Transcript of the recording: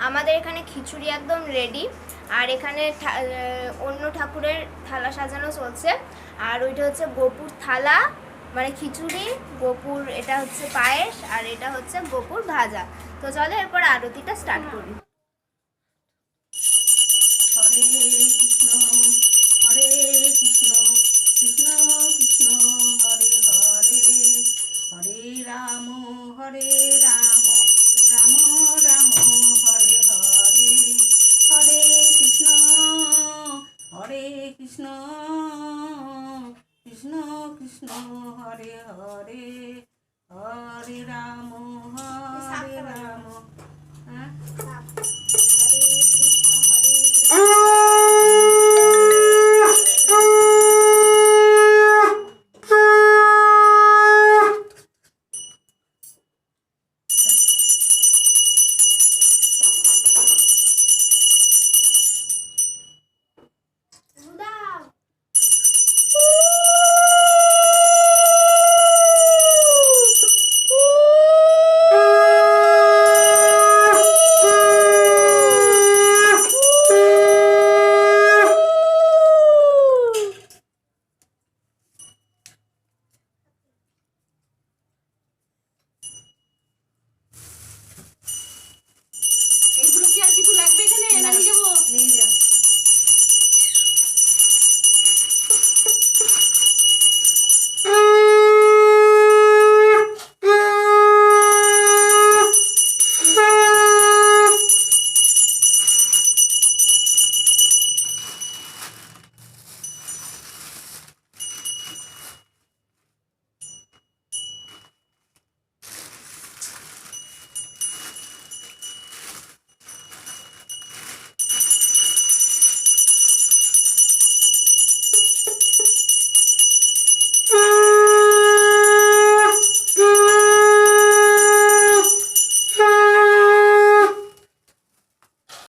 আমাদের এখানে খিচুড়ি একদম রেডি। আর এখানে অন্য ঠাকুরের থালা সাজানো চলছে। আর ওইটা হচ্ছে গোপুর থালা, মানে খিচুড়ি, গোপুর এটা হচ্ছে পায়েস, আর এটা হচ্ছে গোপুর ভাজা। তো চলো এরপর আরতিটা স্টার্ট করি। হরে কৃষ্ণ হরে কৃষ্ণ কৃষ্ণ কৃষ্ণ হরে হরে, হরে রাম রাম রাম হরে হরে, হরে কৃষ্ণ কৃষ্ণ কৃষ্ণ হরে হরে, হরে রাম হ্যাঁ এইগুলো কি আর কিছু লাগবে এখানে না নিয়ে যাবো? নিয়ে যা।